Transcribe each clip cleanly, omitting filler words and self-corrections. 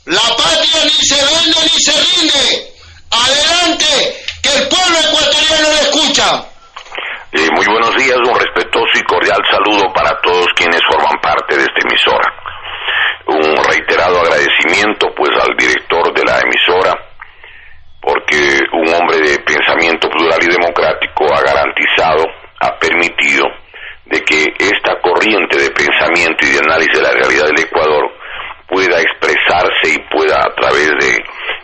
La patria ni se vende ni se rinde. Adelante, que el pueblo ecuatoriano le escucha. Muy buenos días, un respetuoso y cordial saludo para todos quienes forman parte de esta emisora. Un reiterado agradecimiento pues al director de la emisora, porque un hombre de pensamiento plural y democrático ha garantizado, ha permitido de que esta corriente de pensamiento y de análisis de la realidad del Ecuador pueda expresarse y pueda, a través de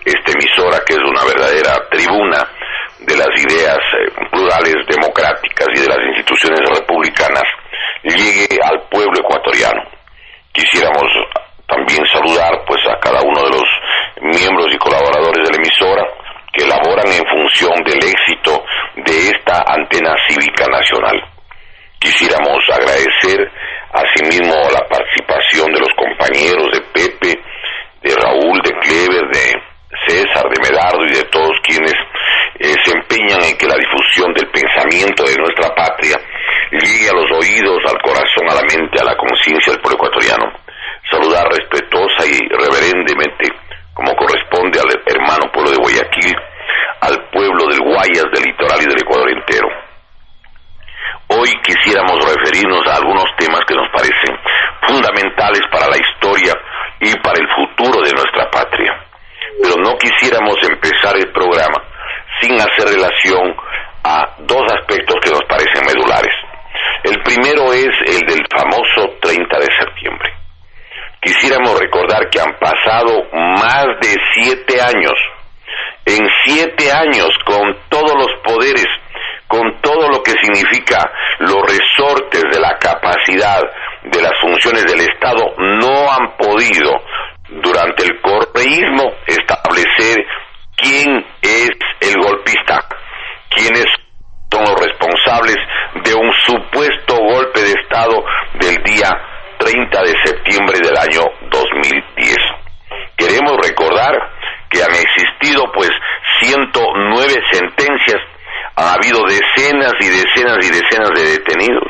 esta emisora, que es una verdadera tribuna de las ideas plurales, democráticas y de las instituciones republicanas, llegue al pueblo ecuatoriano. Quisiéramos también saludar pues a cada uno de los miembros y colaboradores de la emisora que elaboran en función del éxito de esta antena cívica nacional. Quisiéramos agradecer asimismo la participación de los compañeros de Pepe, de Raúl, de Clever, de César, de Medardo y de todos quienes se empeñan en que la difusión del pensamiento de nuestra patria llegue a los oídos, al corazón, a la mente, a la conciencia del pueblo ecuatoriano. Saludar respetuosa y reverentemente, como corresponde al hermano pueblo de Guayaquil, al pueblo del Guayas, del litoral y del Ecuador entero. Hoy quisiéramos referirnos a algunos temas que nos parecen fundamentales para la historia y para el futuro de nuestra patria. Pero no quisiéramos empezar el programa sin hacer relación a dos aspectos que nos parecen medulares. El primero es el del famoso 30 de septiembre. Quisiéramos recordar que han pasado más de 7 años. En 7 años, con todos los poderes, con todo lo que significa los resortes de la capacidad de las funciones del Estado, no han podido, durante el correísmo, establecer quién es el golpista, quiénes son los responsables de un supuesto golpe de Estado del día 30 de septiembre del año 2010. Queremos recordar que han existido pues 109 sentencias, ha habido decenas y decenas y decenas de detenidos,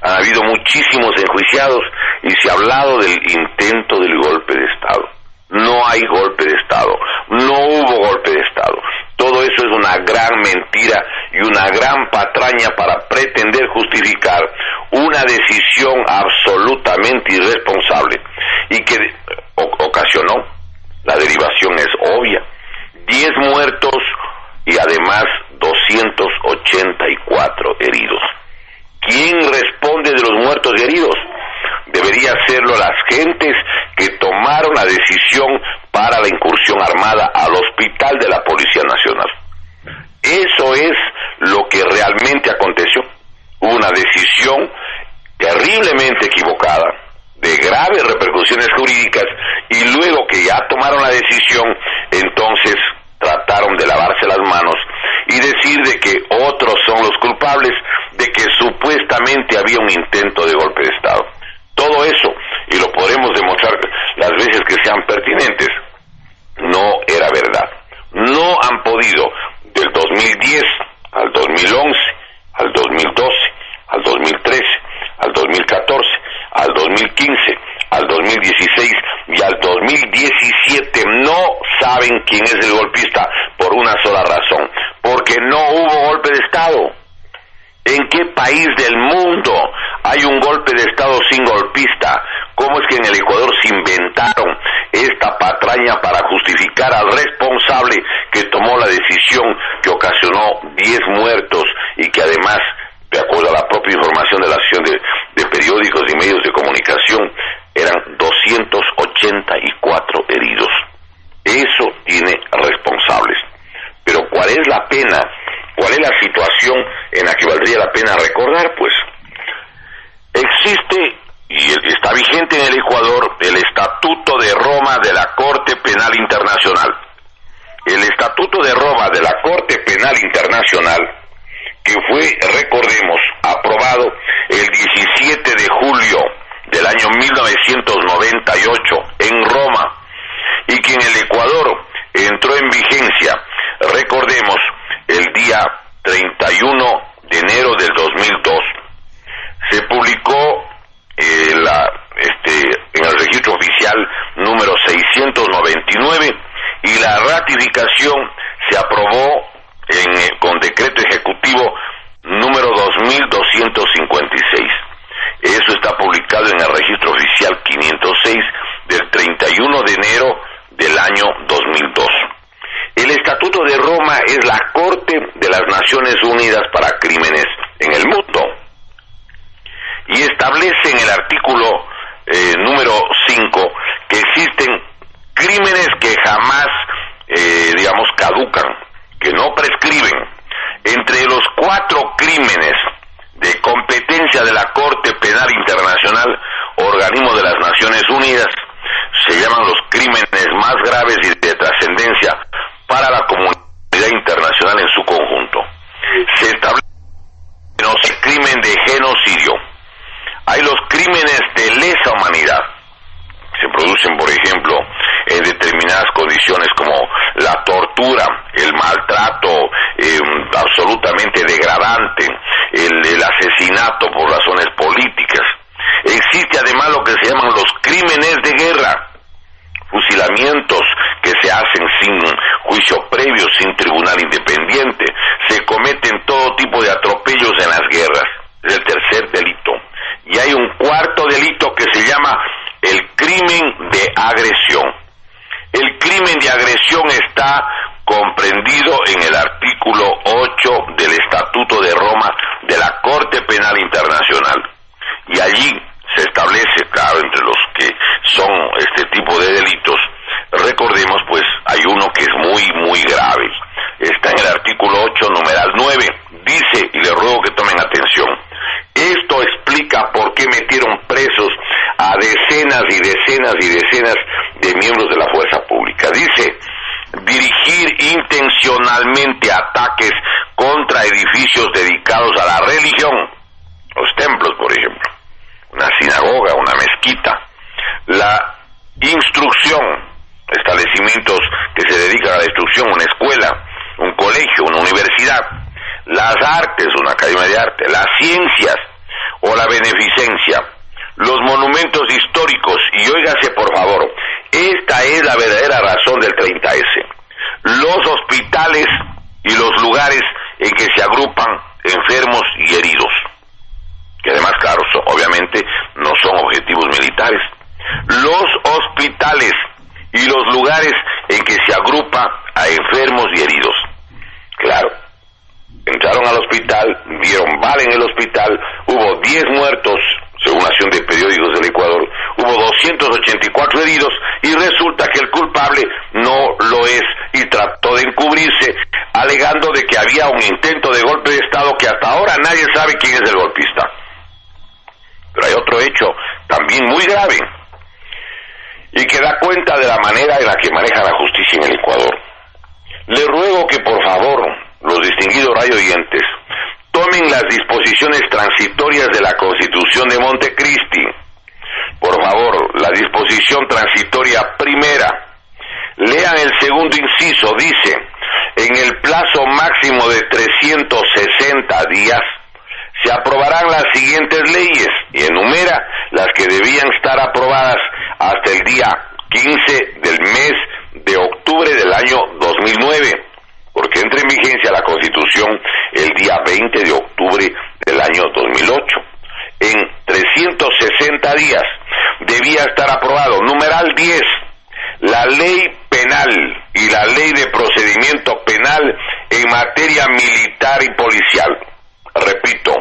ha habido muchísimos enjuiciados y se ha hablado del intento del golpe de Estado. No hay golpe de Estado, no hubo golpe de Estado. Todo eso es una gran mentira y una gran patraña para pretender justificar una decisión absolutamente irresponsable y que ocasionó, la derivación es obvia, 10 muertos y además 284 heridos. ¿Quién responde de los muertos y heridos? Debería hacerlo las gentes que tomaron la decisión para la incursión armada al hospital de la Policía Nacional. Eso es lo que realmente aconteció. Una decisión terriblemente equivocada, de graves repercusiones jurídicas, y luego que ya tomaron la decisión, entonces trataron de lavarse las manos y decir de que otros son los culpables, de que supuestamente había un intento de golpe de Estado. Todo eso, y lo podremos demostrar las veces que sean pertinentes, no era verdad. No han podido, del 2010 al 2011, al 2012, al 2013, al 2014, al 2015, al 2016 y al 2017, no saben quién es el golpista por una sola razón, porque no hubo golpe de Estado. ¿En qué país del mundo hay un golpe de Estado sin golpista? ¿Cómo es que en el Ecuador se inventaron esta patraña para justificar al responsable que tomó la decisión que ocasionó 10 muertos y que además, de acuerdo a la propia información de la Asociación de Periódicos y Medios de Comunicación, eran 284 heridos? Eso tiene responsables. Pero ¿cuál es la pena? ¿Cuál es la situación en la que valdría la pena recordar? Pues existe y está vigente en el Ecuador el Estatuto de Roma de la Corte Penal Internacional. El Estatuto de Roma de la Corte Penal Internacional, que fue, recordemos, aprobado el 17 de julio del año 1998 en Roma, y que en el Ecuador entró en vigencia, recordemos, el día 31 de enero del 2002. Se publicó en el registro oficial número 699 ratificación se aprobó con decreto ejecutivo número 2256. Eso está publicado en el registro oficial 506 del 31 de enero del año 2002. El Estatuto de Roma es la Corte de las Naciones Unidas para Crímenes en el Mundo y establece en el artículo número 5 que existen crímenes que jamás, caducan, que no prescriben. Entre los 4 crímenes de competencia de la Corte Penal Internacional, organismo de las Naciones Unidas, se llaman los crímenes más graves y de trascendencia para la comunidad internacional en su conjunto. Se establece el crimen de genocidio. Hay los crímenes de lesa humanidad. Se producen, por ejemplo, en determinadas condiciones como la tortura, el maltrato absolutamente degradante, el asesinato por razones políticas. Existe además lo que se llaman los crímenes de guerra, fusilamientos que se hacen sin juicio previo, sin tribunal independiente. Se cometen todo tipo de atropellos en las guerras. Es el tercer delito. Y hay un cuarto delito que se llama el crimen de agresión. El crimen de agresión está comprendido en el artículo 8 del Estatuto de Roma de la Corte Penal Internacional. Y allí se establece, claro, entre los que son este tipo de delitos, recordemos, pues, hay uno que es muy grave. Está en el artículo 8, numeral 9. Dice, y le ruego que tomen atención, esto explica por qué metieron presos a decenas y decenas y decenas de miembros de la fuerza pública. Dice, dirigir intencionalmente ataques contra edificios dedicados a la religión, los templos, por ejemplo, una sinagoga, una mezquita, la instrucción, establecimientos que se dedican a la instrucción, una escuela, un colegio, una universidad, las artes, una academia de arte, las ciencias o la beneficencia, los monumentos históricos, y óigase por favor, esta es la verdadera razón del 30S, los hospitales y los lugares en que se agrupan enfermos y heridos, que además, claro, obviamente no son objetivos militares. Los hospitales y los lugares en que se agrupa a enfermos y heridos. Claro, entraron al hospital, dieron bala en el hospital, hubo 10 muertos, según Nación de Periódicos del Ecuador, hubo 284 heridos, y resulta que el culpable no lo es, y trató de encubrirse, alegando de que había un intento de golpe de Estado que hasta ahora nadie sabe quién es el golpista. Pero hay otro hecho también muy grave, y que da cuenta de la manera en la que maneja la justicia en el Ecuador. Le ruego que por favor los distinguidos radioyentes tomen las disposiciones transitorias de la Constitución de Montecristi. Por favor, la disposición transitoria primera. Lean el segundo inciso, dice, en el plazo máximo de 360 días se aprobarán las siguientes leyes, y enumera las que debían estar aprobadas hasta el día 15 del mes de octubre del año 2009, porque entra en vigencia la Constitución el día 20 de octubre del año 2008. En 360 días debía estar aprobado, numeral 10, la ley penal y la ley de procedimiento penal en materia militar y policial. Repito,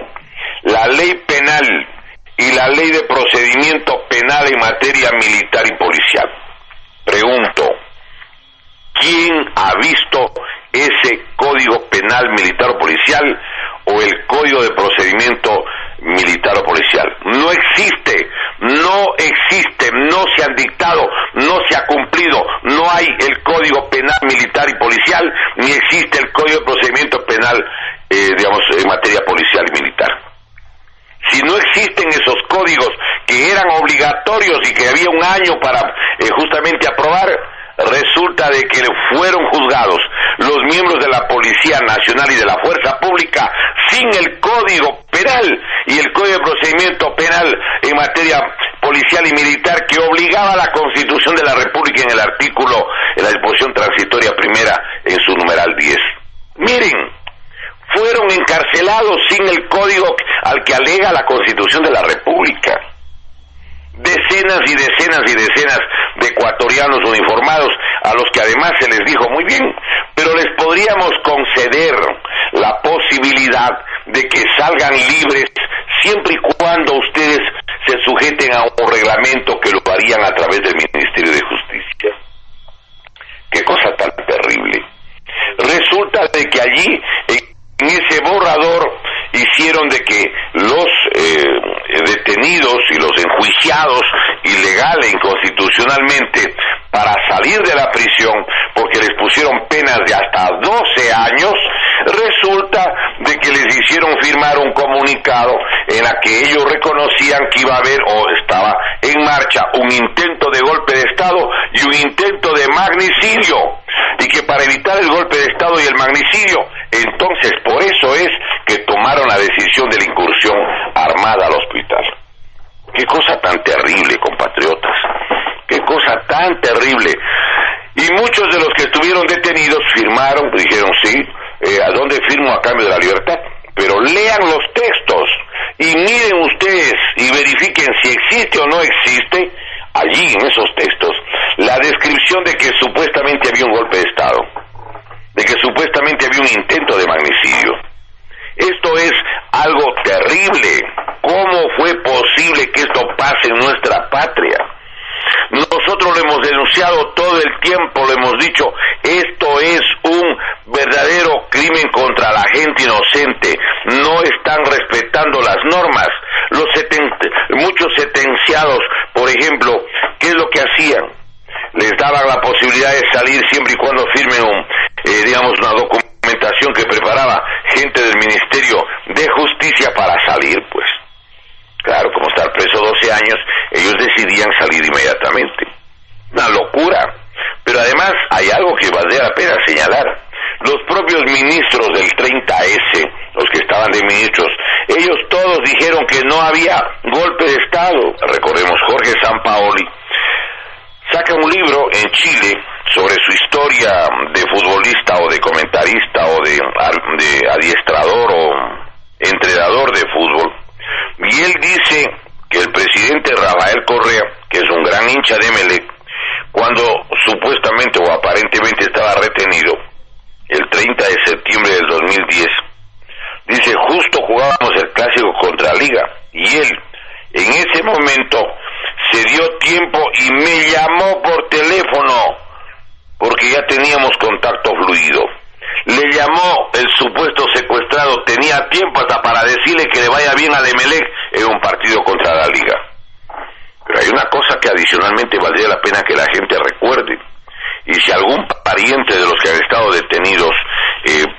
la ley penal y la ley de procedimiento penal en materia militar y policial. Pregunto, ¿quién ha visto ese código penal militar o policial o el código de procedimiento militar o policial? No existe, no se han dictado, no se ha cumplido, no hay el código penal militar y policial, ni existe el código de procedimiento penal, en materia policial y militar. Si no existen esos códigos que eran obligatorios y que había un año para justamente aprobar, resulta de que fueron juzgados los miembros de la Policía Nacional y de la Fuerza Pública sin el Código Penal y el Código de Procedimiento Penal en materia policial y militar que obligaba a la Constitución de la República en la disposición transitoria primera primera en su numeral 10. Miren, fueron encarcelados sin el código al que alega la Constitución de la República. Decenas y decenas y decenas de ecuatorianos uniformados, a los que además se les dijo muy bien, pero les podríamos conceder la posibilidad de que salgan libres siempre y cuando ustedes se sujeten a un reglamento que lo harían a través del Ministerio de Justicia. Qué cosa tan terrible. Resulta de que allí, en ese borrador, hicieron de que los detenidos y los enjuiciados ilegal e inconstitucionalmente para salir de la prisión, porque les pusieron penas de hasta 12 años, resulta de que les hicieron firmar un comunicado en la que ellos reconocían que iba a haber o estaba en marcha un intento de golpe de Estado y un intento de magnicidio, y que para evitar el golpe de Estado y el magnicidio, entonces por eso es que tomaron la decisión de la incursión armada al hospital. Qué cosa tan terrible, compatriotas, qué cosa tan terrible. Y muchos de los que estuvieron detenidos firmaron, dijeron sí, ¿a dónde firmo a cambio de la libertad? Pero lean los textos y miren ustedes y verifiquen si existe o no existe allí en esos textos la descripción de que supuestamente había un golpe de Estado, de que supuestamente había un intento de magnicidio. Esto es algo terrible. ¿Cómo fue posible que esto pase en nuestra patria? Nosotros lo hemos denunciado todo el tiempo, lo hemos dicho, esto es un verdadero crimen contra la gente inocente, no están respetando las normas. Muchos sentenciados, por ejemplo, ¿qué es lo que hacían? Les daban la posibilidad de salir siempre y cuando firmen una documentación que preparaba gente del Ministerio de Justicia para salir, pues. Claro, como estar preso 12 años, ellos decidían salir inmediatamente. Una locura. Pero además hay algo que valdría la pena señalar. Los propios ministros del 30S, los que estaban de ministros, ellos todos dijeron que no había golpe de Estado. Recordemos, Jorge Sampaoli saca un libro en Chile sobre su historia de futbolista o de comentarista o de adiestrador o entrenador de fútbol. Y él dice que el presidente Rafael Correa, que es un gran hincha de Emelec, cuando supuestamente o aparentemente estaba retenido, el 30 de septiembre del 2010, dice, justo jugábamos el clásico contra Liga, y él, en ese momento, se dio tiempo y me llamó por teléfono, porque ya teníamos contacto fluido. Le llamó el supuesto secuestrado, tenía tiempo hasta para decirle que le vaya bien al Emelec en un partido contra la Liga. Pero hay una cosa que adicionalmente valdría la pena que la gente recuerde, y si algún pariente de los que han estado detenidos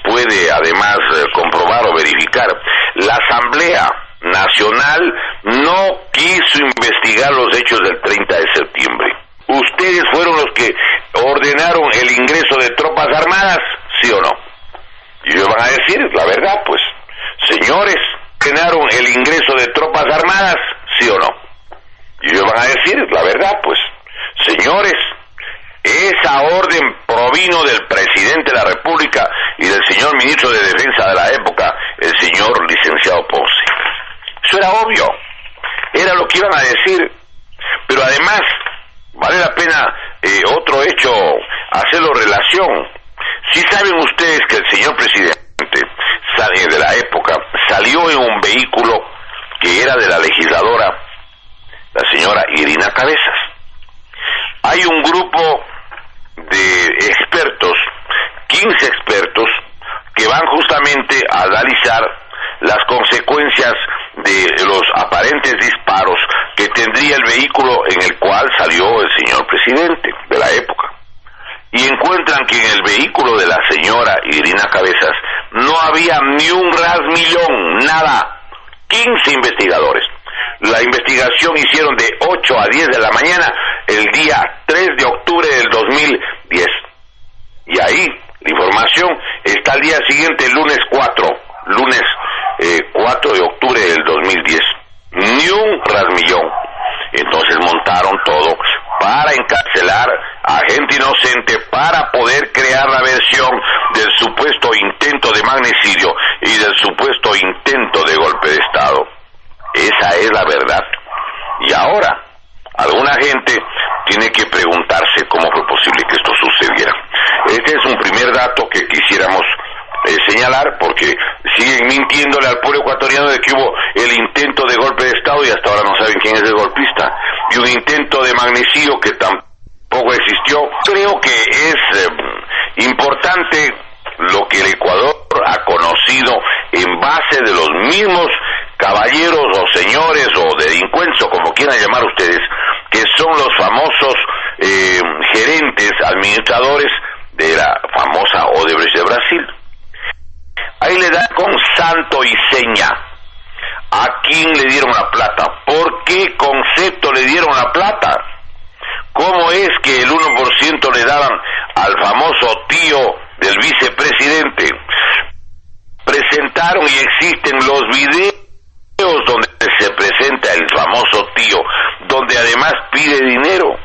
puede además comprobar o verificar, la Asamblea Nacional no quiso investigar los hechos del 30 de septiembre. ¿Ustedes fueron los que ordenaron el ingreso de tropas armadas? ¿Sí o no? Y ellos van a decir la verdad, pues, señores, ¿ordenaron el ingreso de tropas armadas? ¿Sí o no? Y ellos van a decir la verdad, pues, señores, esa orden provino del presidente de la República y del señor ministro de Defensa de la época, el señor licenciado Ponce. Eso era obvio, era lo que iban a decir, pero además vale la pena otro hecho hacerlo relación. Si saben ustedes que el señor presidente de la época salió en un vehículo que era de la legisladora, la señora Irina Cabezas. Hay un grupo de expertos, 15 expertos, que van justamente a analizar las consecuencias de los aparentes disparos que tendría el vehículo en el cual salió el señor presidente de la época. Y encuentran que en el vehículo de la señora Irina Cabezas no había ni un rasmillón, nada. 15 investigadores. La investigación hicieron de 8 a 10 de la mañana el día 3 de octubre del 2010. Y ahí la información está al día siguiente, el lunes 4 de octubre del 2010. Ni un rasmillón. Entonces montaron todo para encarcelar a gente inocente, para poder crear la versión del supuesto intento de magnicidio y del supuesto intento de golpe de Estado. Esa es la verdad. Y ahora, alguna gente tiene que preguntarse cómo fue posible que esto sucediera. Este es un primer dato que quisiéramos señalar, porque siguen mintiéndole al pueblo ecuatoriano de que hubo el intento de golpe de Estado y hasta ahora no saben quién es el golpista, y un intento de magnicidio que tampoco existió. Creo que es importante lo que el Ecuador ha conocido en base de los mismos caballeros o señores o delincuentes o como quieran llamar ustedes, que son los famosos gerentes, administradores de la famosa Odebrecht de Brasil. Ahí le dan con santo y seña a quién le dieron la plata, por qué concepto le dieron la plata, cómo es que el 1% le daban al famoso tío del vicepresidente. Presentaron y existen los videos donde se presenta el famoso tío, donde además pide dinero.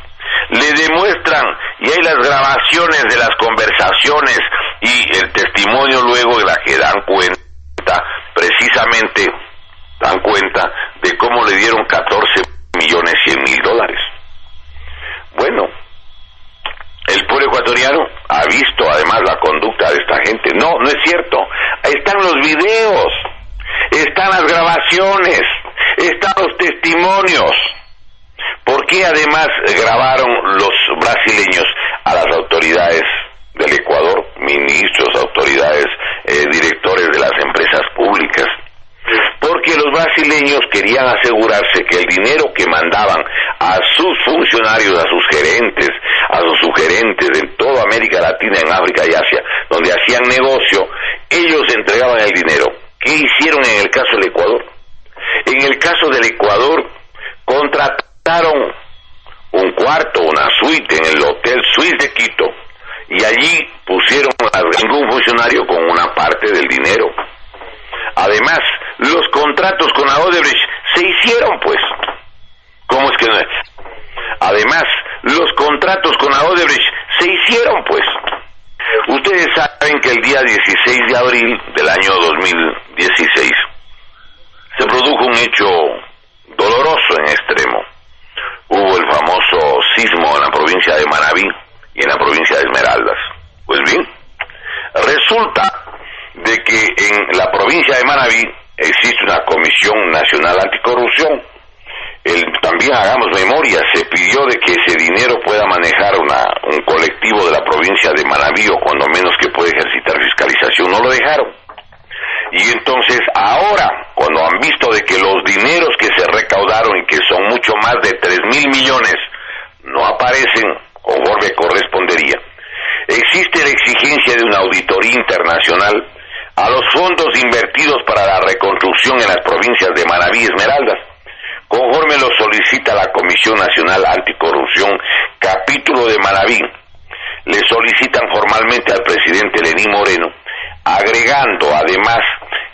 Le demuestran, y hay las grabaciones de las conversaciones y el testimonio luego de la que dan cuenta, precisamente dan cuenta de cómo le dieron 14.100.000 dólares. Bueno, el pueblo ecuatoriano ha visto además la conducta de esta gente. No, no es cierto. Ahí están los videos, están las grabaciones, están los testimonios. ¿Por qué además grabaron los brasileños a las autoridades del Ecuador, ministros, autoridades, directores de las empresas públicas? Porque los brasileños querían asegurarse que el dinero que mandaban a sus funcionarios, a sus gerentes, a sus subgerentes en toda América Latina, en África y Asia, donde hacían negocio, ellos entregaban el dinero. ¿Qué hicieron en el caso del Ecuador? En el caso del Ecuador, contrataron un cuarto, una suite en el Hotel Suisse de Quito, y allí pusieron a ningún funcionario con una parte del dinero. Además, los contratos con la Odebrecht se hicieron, pues. ¿Cómo es que no? Además, los contratos con la Odebrecht se hicieron, pues. Ustedes saben que el día 16 de abril del año 2016 se produjo un hecho doloroso en extremo. Hubo el famoso sismo en la provincia de Manabí y en la provincia de Esmeraldas. Pues bien, resulta de que en la provincia de Manabí existe una Comisión Nacional Anticorrupción. También hagamos memoria, se pidió de que ese dinero pueda manejar un colectivo de la provincia de Manabí, o cuando menos que puede ejercitar fiscalización. No lo dejaron. Y entonces ahora, cuando han visto de que los dineros que se recaudaron y que son mucho más de 3.000 millones no aparecen conforme correspondería, existe la exigencia de una auditoría internacional a los fondos invertidos para la reconstrucción en las provincias de Manabí y Esmeraldas, conforme lo solicita la Comisión Nacional Anticorrupción, capítulo de Manabí. Le solicitan formalmente al presidente Lenín Moreno, agregando además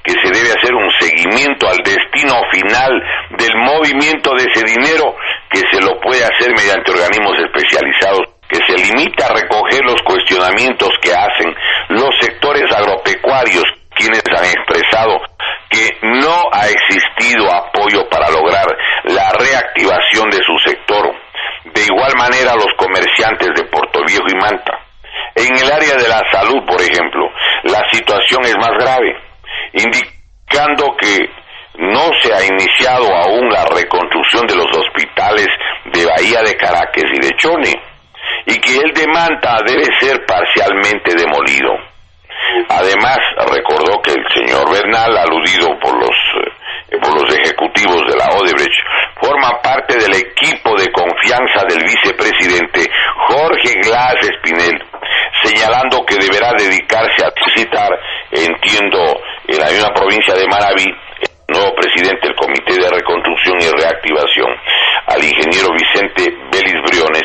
que se debe hacer un seguimiento al destino final del movimiento de ese dinero, que se lo puede hacer mediante organismos especializados, que se limita a recoger los cuestionamientos que hacen los sectores agropecuarios, quienes han expresado que no ha existido apoyo para lograr la reactivación de su sector. De igual manera, los comerciantes de Portoviejo y Manta. En el área de la salud, por ejemplo, la situación es más grave, indicando que no se ha iniciado aún la reconstrucción de los hospitales de Bahía de Caracas y de Chone, y que el de Manta debe ser parcialmente demolido. Además, recordó que el señor Bernal, aludido por los ejecutivos de la Odebrecht, forma parte del equipo de confianza del vicepresidente Jorge Glass Espinel, señalando que deberá dedicarse a visitar, entiendo, en la misma provincia de Manabí, el nuevo presidente del Comité de Reconstrucción y Reactivación, al ingeniero Vicente Vélez Briones,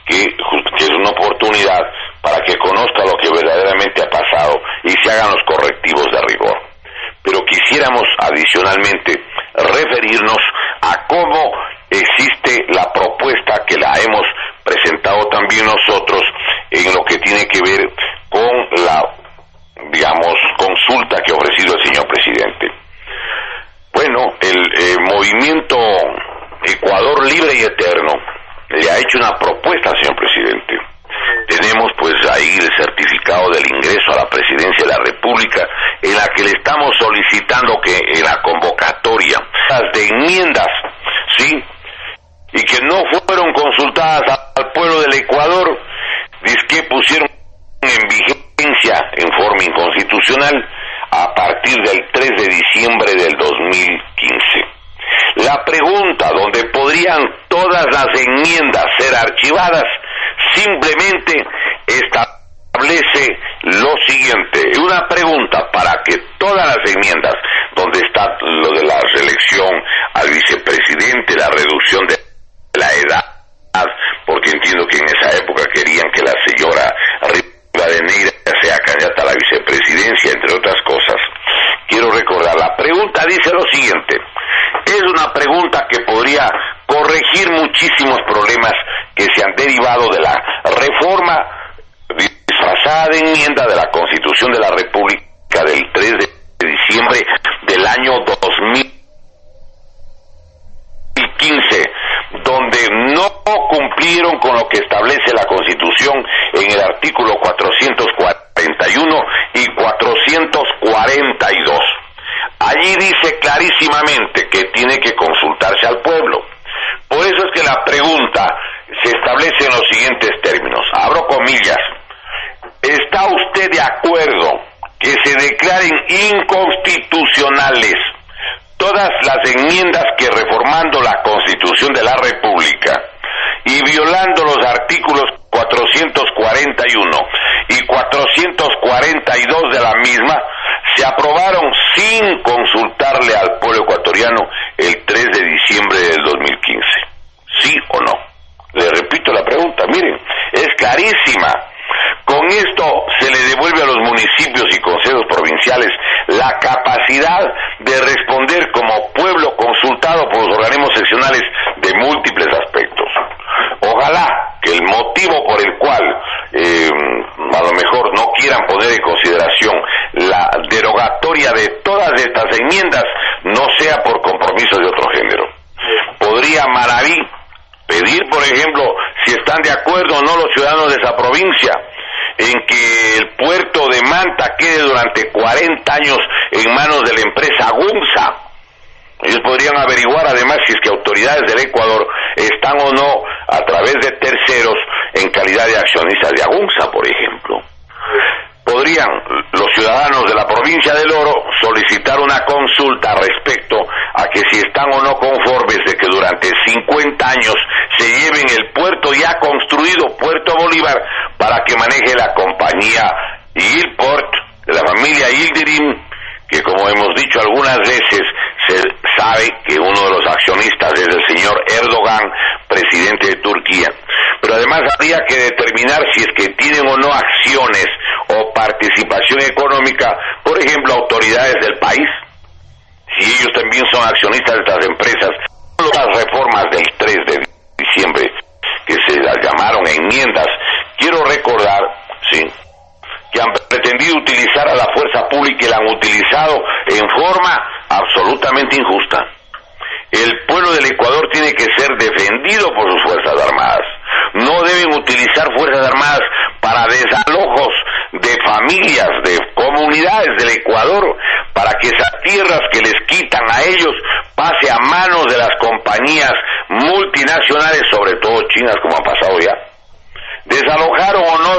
que es una oportunidad para que conozca lo que verdaderamente ha pasado y se hagan los correctivos de rigor. Pero quisiéramos adicionalmente referirnos a cómo existe la propuesta que la hemos presentado también nosotros en lo que tiene que ver con la, digamos, consulta que ha ofrecido el señor presidente. Bueno, el movimiento Ecuador Libre y Eterno le ha hecho una propuesta al señor presidente. Tenemos pues ahí el certificado del ingreso a la presidencia de la República, en la que le estamos solicitando que en la convocatoria de enmiendas, ¿sí?, y que no fueron consultadas al pueblo del Ecuador, que pusieron en vigencia en forma inconstitucional a partir del 3 de diciembre del 2015. La pregunta donde podrían todas las enmiendas ser archivadas simplemente establece lo siguiente: una pregunta para que todas las enmiendas, donde está lo de la reelección al vicepresidente, la reducción de la edad, porque entiendo que en esa época querían que la señora Rivadeneira sea candidata a la vicepresidencia, entre otras cosas. Quiero recordar, la pregunta dice lo siguiente: es una pregunta que podría corregir muchísimos problemas que se han derivado de la reforma disfrazada de enmienda de la Constitución de la República del 3 de diciembre del año 2015, donde no cumplieron con lo que establece la Constitución en el artículo 441 y 442. Allí dice clarísimamente que tiene que consultarse al pueblo. Por eso es que la pregunta se establece en los siguientes términos. Abro comillas. ¿Está usted de acuerdo que se declaren inconstitucionales todas las enmiendas que, reformando la Constitución de la República y violando los artículos 441 y 442 de la misma, se aprobaron sin consultarle al pueblo ecuatoriano el 3 de diciembre del 2015? ¿Sí o no? Le repito la pregunta, miren, es clarísima. Con esto se le devuelve a los municipios y consejos provinciales la capacidad de responder como pueblo consultado por los organismos seccionales de múltiples aspectos. Ojalá que el motivo por el cual a lo mejor no quieran poner en consideración la derogatoria de todas estas enmiendas no sea por compromisos de otro género. Podría Maraví pedir, por ejemplo, si están de acuerdo o no los ciudadanos de esa provincia, en que el puerto de Manta quede durante 40 años en manos de la empresa Agumsa. Ellos podrían averiguar además si es que autoridades del Ecuador están o no a través de terceros en calidad de accionistas de Agumsa, por ejemplo. Podrían los ciudadanos de la provincia del Oro solicitar una consulta respecto a que si están o no conformes de que durante 50 años se lleven el puerto ya construido, Puerto Bolívar, para que maneje la compañía Yilport de la familia Yildirim, que como hemos dicho algunas veces, se sabe que uno de los accionistas es el señor Erdogan, presidente de Turquía. Pero además habría que determinar si es que tienen o no acciones o participación económica, por ejemplo, autoridades del país, si ellos también son accionistas de estas empresas. Las reformas del 3 de diciembre, que se las llamaron enmiendas, quiero recordar, sí, que han pretendido utilizar a la fuerza pública y la han utilizado en forma absolutamente injusta. El pueblo del Ecuador tiene que ser defendido por sus Fuerzas Armadas. No deben utilizar Fuerzas Armadas para desalojos de familias, de comunidades del Ecuador, para que esas tierras que les quitan a ellos pase a manos de las compañías multinacionales, sobre todo chinas, como ha pasado ya. Desalojaron o no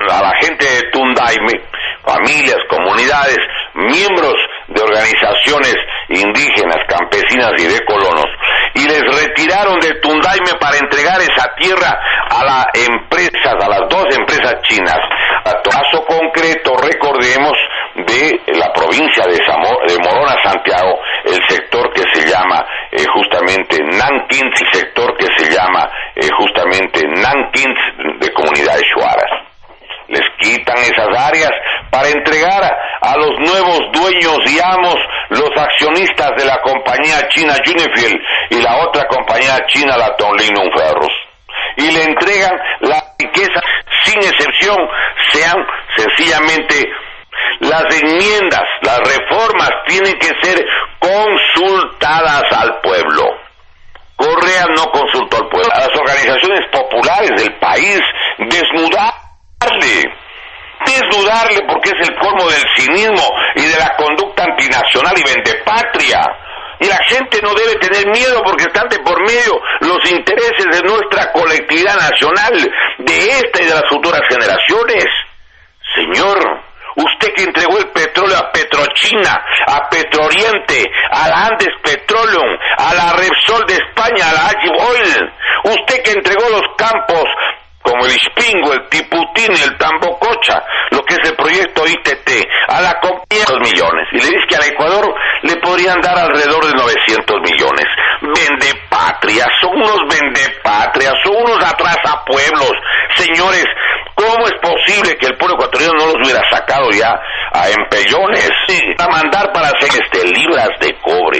a la gente de Tundaime, familias, comunidades, miembros de organizaciones indígenas, campesinas y de colonos, y les retiraron de Tundaime para entregar esa tierra a las empresas, a las dos empresas chinas. A caso concreto, recordemos, de la provincia de Morona, Santiago, el sector que se llama justamente Nanquín, el sector que se llama justamente Nanquín de comunidades shuaras. Les quitan esas áreas para entregar a los nuevos dueños y amos, los accionistas de la compañía china Unifiel y la otra compañía china, la Tonglin Ferros. Y le entregan la riqueza sin excepción, se sean sencillamente las enmiendas, las reformas tienen que ser consultadas al pueblo. Correa no consultó al pueblo, a las organizaciones populares del país, desnudarle porque es el colmo del cinismo y de la conducta antinacional y vendepatria. Y la gente no debe tener miedo porque están de por medio los intereses de nuestra colectividad nacional, de esta y de las futuras generaciones. Señor, usted que entregó el petróleo a Petrochina, a Petrooriente, a la Andes Petroleum, a la Repsol de España, a la Agip Oil, usted que entregó los campos como el Ispingo, el Tiputini, el Tambococha, lo que es el proyecto ITT, a la compañía de 2 millones. Y le dice que al Ecuador le podrían dar alrededor de 900 millones. Vendepatrias, son unos vendepatrias, son unos atrasapueblos. Señores, ¿cómo es posible que el pueblo ecuatoriano no los hubiera sacado ya a empellones? Sí, a mandar para hacer libras de cobre.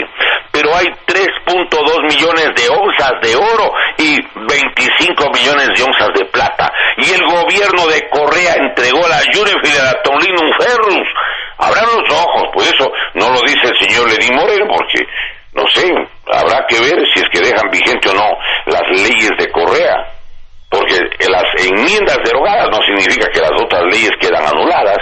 Pero hay 3.2 millones de onzas de oro y 25 millones de onzas de plata. Y el gobierno de Correa entregó a la Unifil y a la Tonlinum Ferrus. Abran los ojos, pues eso no lo dice el señor Lenín Moreno, porque, no sé, habrá que ver si es que dejan vigente o no las leyes de Correa. Porque las enmiendas derogadas no significa que las otras leyes quedan anuladas.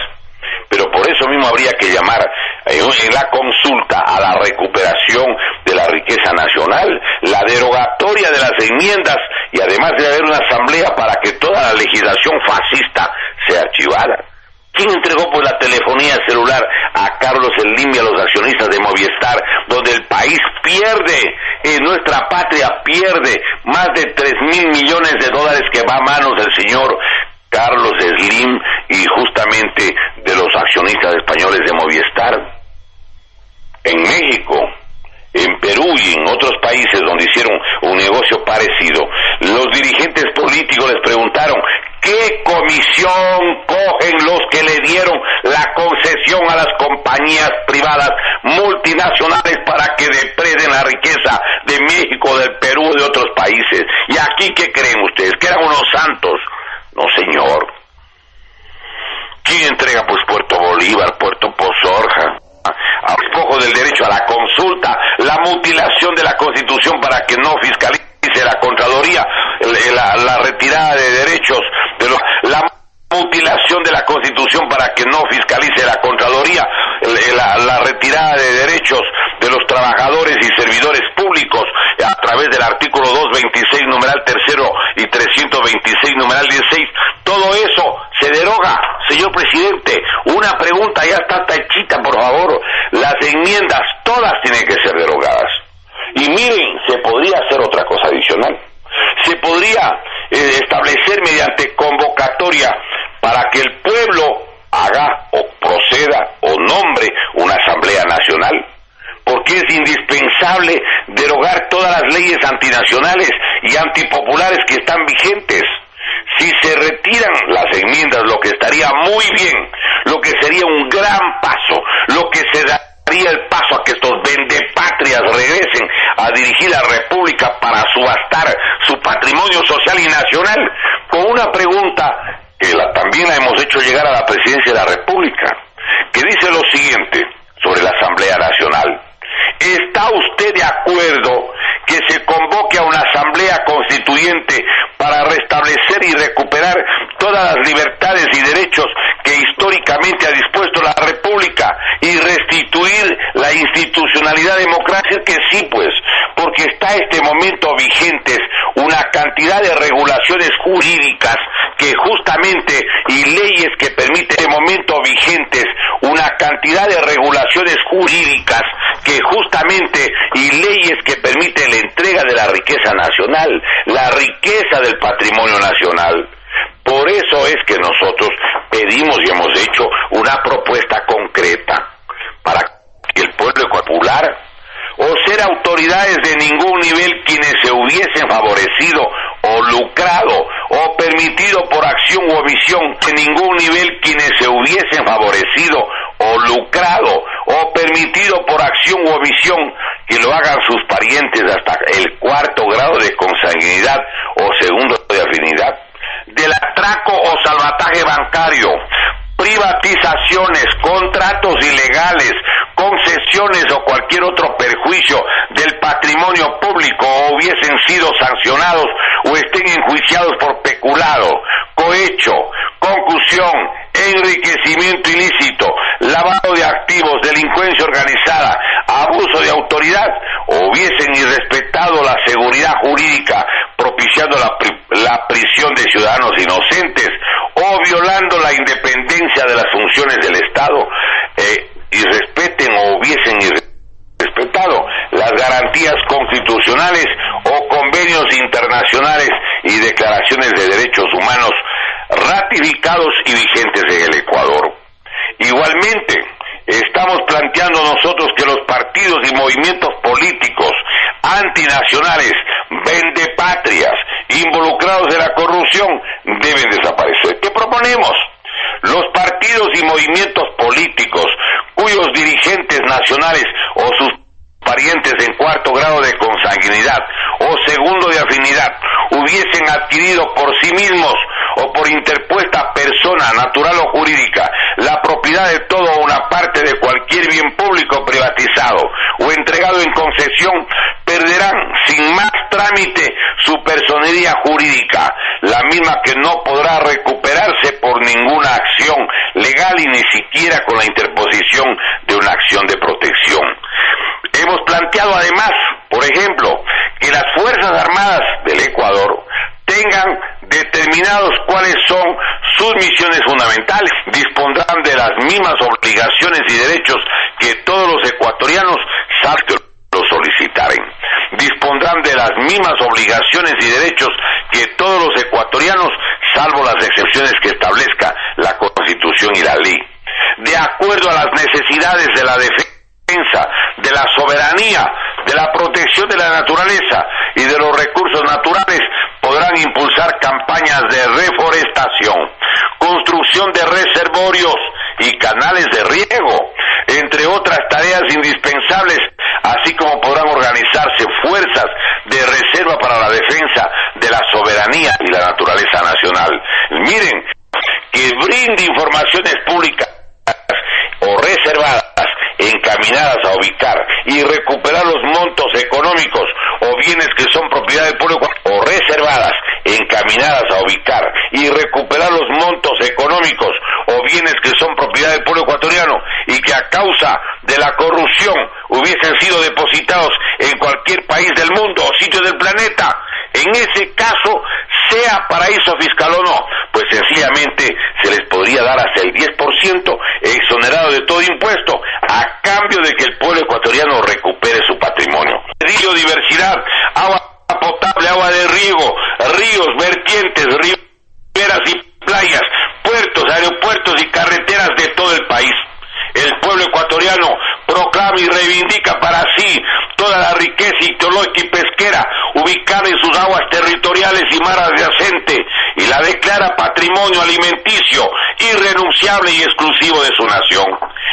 Pero por eso mismo habría que llamar en la consulta a la recuperación de la riqueza nacional, la derogatoria de las enmiendas y además de haber una asamblea para que toda la legislación fascista sea archivada. ¿Quién entregó pues la telefonía celular a Carlos Slim y a los accionistas de Movistar, donde el país pierde, nuestra patria pierde más de 3.000 millones de dólares que va a manos del señor Carlos Slim y justamente de los accionistas españoles de Movistar? En México, en Perú y en otros países donde hicieron un negocio parecido, los dirigentes políticos les preguntaron ¿qué comisión cogen los que le dieron la concesión a las compañías privadas multinacionales para que depreden la riqueza de México, del Perú y de otros países? ¿Y aquí qué creen ustedes? ¿Que eran unos santos? No, señor. ¿Quién entrega pues Puerto Bolívar, Puerto Pozorja? A despojo del derecho a la consulta, la mutilación de la Constitución para que no fiscalice la Contraloría, la retirada de derechos, la mutilación de la Constitución para que no fiscalice la Contraloría, la retirada de derechos de los trabajadores y servidores públicos a través del artículo 226, numeral tercero y 326, numeral 16, todo eso se deroga, señor presidente. Una pregunta, ya está hechita, por favor. Las enmiendas todas tienen que ser derogadas. Y miren, se podría hacer otra cosa adicional. Se podría establecer mediante convocatoria para que el pueblo haga o proceda o nombre una asamblea nacional, porque es indispensable derogar todas las leyes antinacionales y antipopulares que están vigentes. Si se retiran las enmiendas, lo que estaría muy bien, lo que sería un gran paso, lo que se daría el paso a que estos vendepatrias regresen a dirigir la República para subastar su patrimonio social y nacional, con una pregunta que también la hemos hecho llegar a la Presidencia de la República, que dice lo siguiente sobre la Asamblea Nacional. ¿Está usted de acuerdo que se convoque a una asamblea constituyente para restablecer y recuperar todas las libertades y derechos que históricamente ha dispuesto la República y restituir la institucionalidad democrática? Que sí, pues, porque está en este momento vigentes una cantidad de regulaciones jurídicas que justamente y leyes que permiten en este momento vigentes una cantidad de regulaciones jurídicas que justamente y leyes que permiten la entrega de la riqueza nacional, la riqueza del patrimonio nacional. Por eso es que nosotros pedimos y hemos hecho una propuesta concreta para que el pueblo popular o ser autoridades de ningún nivel quienes se hubiesen favorecido o lucrado o permitido por acción u omisión de ningún nivel quienes se hubiesen favorecido o lucrado o permitido por acción u omisión que lo hagan sus parientes hasta el 4º grado de consanguinidad o 2º de afinidad. del atraco o salvataje bancario, privatizaciones, contratos ilegales, concesiones o cualquier otro perjuicio del patrimonio público hubiesen sido sancionados o estén enjuiciados por peculado, cohecho, concusión, enriquecimiento ilícito, lavado de activos, delincuencia organizada, abuso de autoridad, o hubiesen irrespetado la seguridad jurídica, propiciando la prisión de ciudadanos inocentes, o violando la independencia de las funciones del Estado, irrespeten o hubiesen irrespetado las garantías constitucionales o convenios internacionales y declaraciones de derechos humanos ratificados y vigentes en el Ecuador. Igualmente, estamos planteando nosotros que los partidos y movimientos políticos antinacionales, vendepatrias, involucrados en la corrupción, deben desaparecer. ¿Qué proponemos? Los partidos y movimientos políticos cuyos dirigentes nacionales o sus parientes en cuarto grado de consanguinidad o segundo de afinidad hubiesen adquirido por sí mismos o por interpuesta persona natural o jurídica la propiedad de todo o una parte de cualquier bien público privatizado o entregado en concesión, perderán sin más trámite su personería jurídica, la misma que no podrá recuperarse por ninguna acción legal y ni siquiera con la interposición de una acción de protección. Hemos planteado además, por ejemplo, que las Fuerzas Armadas del Ecuador tengan determinados cuáles son sus misiones fundamentales, dispondrán de las mismas obligaciones y derechos que todos los ecuatorianos, salvo que lo solicitaren. Dispondrán de las mismas obligaciones y derechos que todos los ecuatorianos, salvo las excepciones que establezca la Constitución y la ley. De acuerdo a las necesidades de la defensa, de la soberanía, de la protección de la naturaleza y de los recursos naturales, podrán impulsar campañas de reforestación, construcción de reservorios y canales de riego, entre otras tareas indispensables, así como podrán organizarse fuerzas de reserva para la defensa de la soberanía y la naturaleza nacional. Miren, que brinde informaciones públicas o reservadas encaminadas a ubicar y recuperar los montos económicos o bienes que son propiedad del pueblo, o reservadas encaminadas a ubicar y recuperar los montos económicos o bienes que son propiedad del pueblo ecuatoriano y que a causa de la corrupción hubiesen sido depositados en cualquier país del mundo o sitio del planeta. En ese caso, sea paraíso fiscal o no, pues sencillamente se les podría dar hasta el 10% exonerado de todo impuesto, a cambio de que el pueblo ecuatoriano recupere su patrimonio. Biodiversidad, agua potable, agua de riego, ríos, vertientes, riberas y playas, puertos, aeropuertos y carreteras de todo el país. El pueblo ecuatoriano proclama y reivindica para sí toda la riqueza ictiológica y pesquera ubicada en sus aguas territoriales y mar adyacente y la declara patrimonio alimenticio irrenunciable y exclusivo de su nación.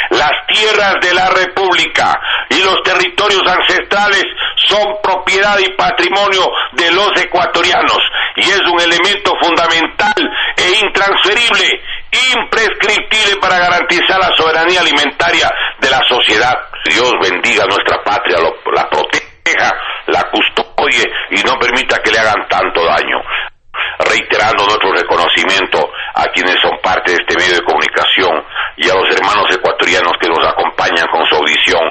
Las tierras de la República y los territorios ancestrales son propiedad y patrimonio de los ecuatorianos y es un elemento fundamental e intransferible, imprescriptible para garantizar la soberanía alimentaria de la sociedad. Dios bendiga nuestra patria, la proteja, la custodie y no permita que le hagan tanto daño. Reiterando nuestro reconocimiento a quienes son parte de este medio de comunicación y a los hermanos ecuatorianos que nos acompañan con su audición